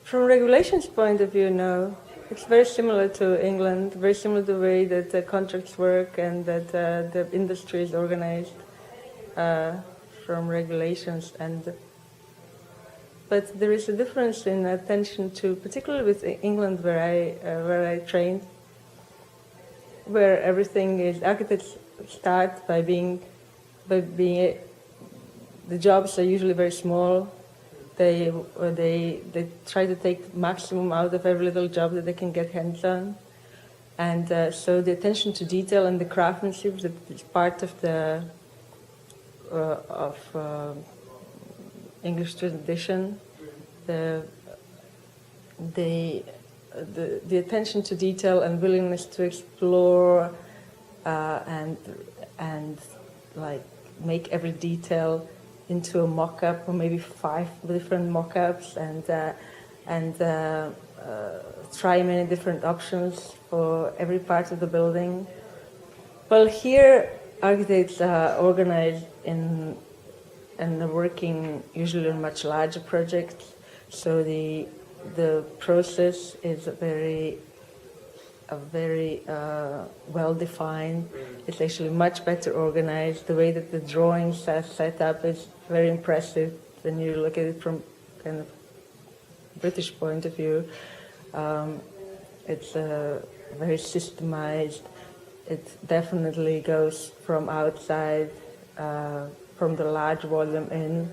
From regulations point of view, no. It's very similar to England, very similar to the way that the contracts work and that the industry is organized from regulations. But there is a difference in attention to, particularly with England, where I trained, where everything is architects start by being the jobs are usually very small. They try to take maximum out of every little job that they can get hands on, and so the attention to detail and the craftsmanship that is part of the English tradition, the attention to detail and willingness to explore and like make every detail into a mock-up, or maybe 5 different mock-ups, and try many different options for every part of the building. Well, here architects are organized and are working usually on much larger projects, so the process is very well defined. It's actually much better organized. The way that the drawings are set up is very impressive when you look at it from kind of British point of view. It's very systemized. It definitely goes from outside, from the large volume in.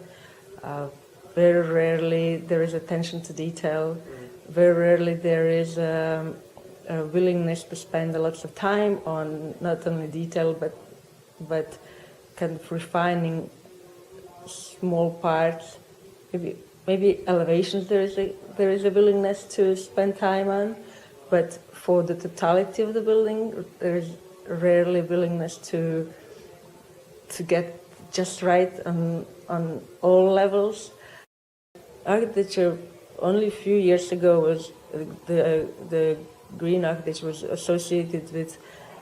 Very rarely there is attention to detail. Very rarely there is a willingness to spend lots of time on not only detail but kind of refining small parts. Maybe elevations there is a willingness to spend time on, but for the totality of the building there is rarely willingness to get just right on all levels. Architecture only a few years ago was the green architecture was associated with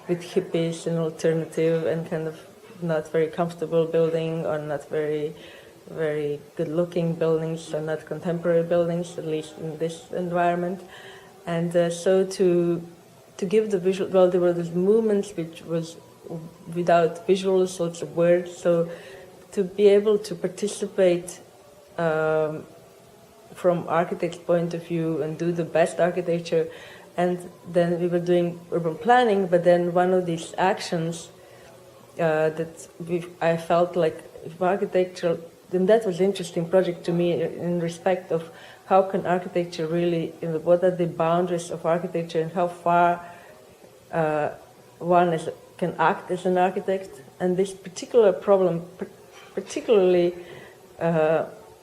hippies and alternative and kind of not very comfortable building, or not very good-looking buildings, or not contemporary buildings, at least in this environment. And so to give the visual, well, there were these movements which was without visuals, lots of words. So to be able to participate from architect's point of view and do the best architecture. And then we were doing urban planning, but then one of these actions I felt like if architecture, then that was an interesting project to me in respect of how can architecture really, what are the boundaries of architecture and how far one can act as an architect. And this particular problem particularly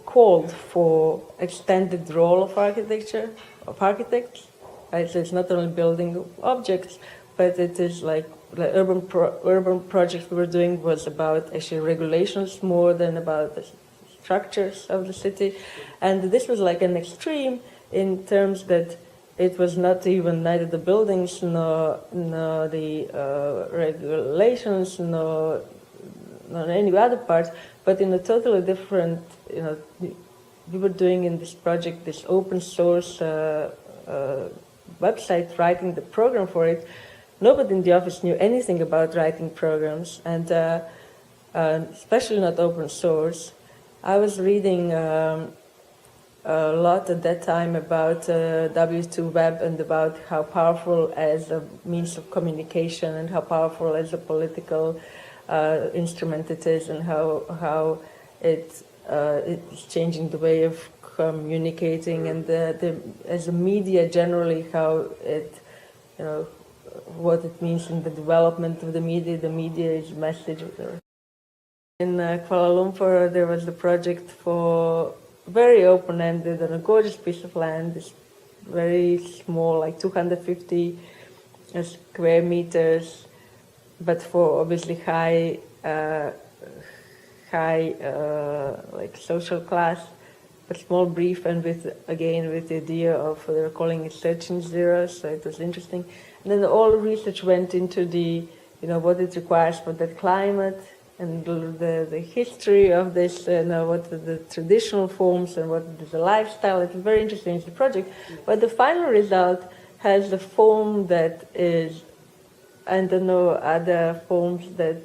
called for extended role of architecture, of architects. Right? So it's not only building objects, but it is like the urban project we were doing was about actually regulations more than about the structures of the city. And this was like an extreme in terms that it was not even neither the buildings nor the regulations nor any other parts, but in a totally different, we were doing in this project this open source website, writing the program for it. Nobody in the office knew anything about writing programs, and especially not open source. I was reading a lot at that time about W2 Web and about how powerful as a means of communication and how powerful as a political instrument it is, and how it's changing the way of communicating, and as a media generally, how it, what it means in the development of the media is message. In Kuala Lumpur, there was a project for very open-ended on a gorgeous piece of land. It's very small, like 250 square meters, but for obviously high like social class, but small, brief, and with the idea of they were calling it searching zeros, so it was interesting. And then all research went into the what it requires for that climate, and the history of this, what the traditional forms and what is the lifestyle. It's very interesting, it's a project. But the final result has the form that is, I don't know, other forms that,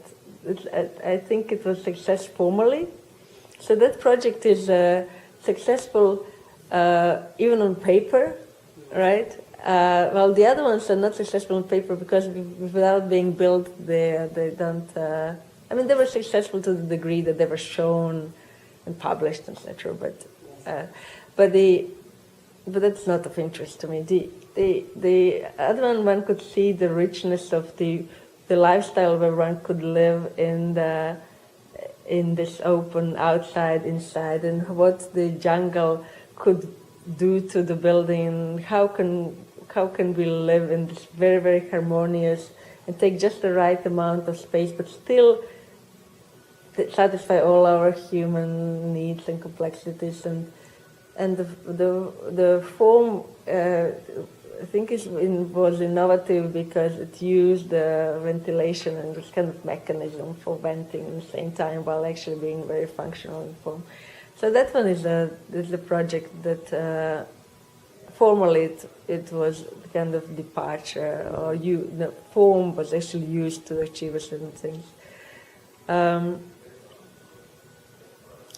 I think it was success formally. So that project is successful even on paper, right? Well, the other ones are not successful on paper because without being built, they don't. I mean, they were successful to the degree that they were shown and published, etc. But that's not of interest to me. The other one could see the richness of the lifestyle where one could live in this open outside, inside, and what the jungle could do to the building. How can we live in this very, very harmonious and take just the right amount of space, but still satisfy all our human needs and complexities, and the form I think was innovative because it used ventilation and this kind of mechanism for venting at the same time while actually being very functional in form. So that one is a project that formally it was kind of departure, or the form was actually used to achieve a certain things.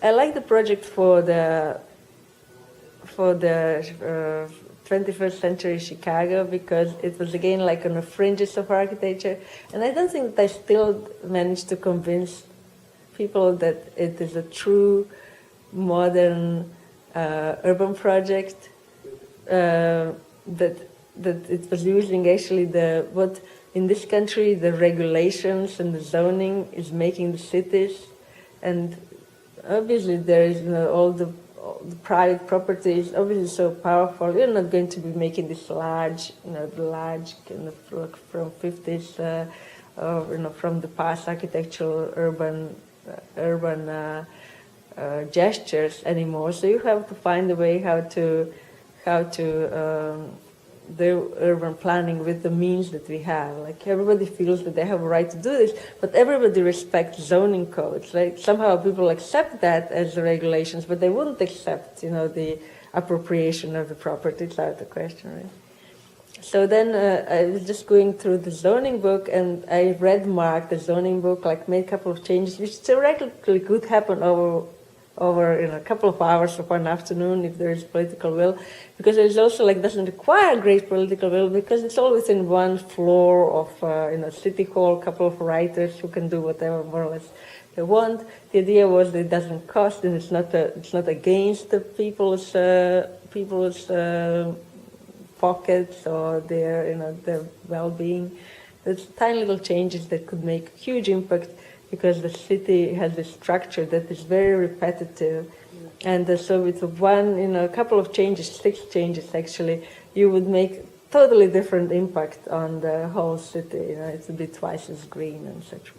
I like the project for the 21st century Chicago because it was again like on the fringes of architecture, and I don't think that I still managed to convince people that it is a true modern urban project, that it was using actually what in this country the regulations and the zoning is making the cities, and obviously there is all the private property is obviously so powerful. You're not going to be making this large kind of from 50s, from the past architectural urban gestures anymore. So you have to find a way how to do urban planning with the means that we have. Like everybody feels that they have a right to do this, but everybody respects zoning codes. Like somehow people accept that as the regulations, but they wouldn't accept, the appropriation of the property. It's out of the question, right? So then I was just going through the zoning book, and I read Mark, the zoning book, like made a couple of changes, which theoretically could happen over a couple of hours of one afternoon if there is political will, because it also doesn't require great political will because it's all within one floor of city hall, a couple of writers who can do whatever more or less they want. The idea was that it doesn't cost and it's not against the people's pockets or their well-being. There's tiny little changes that could make huge impact, because the city has a structure that is very repetitive. And so with a couple of changes, 6 changes actually, you would make totally different impact on the whole city. It would be twice as green and such.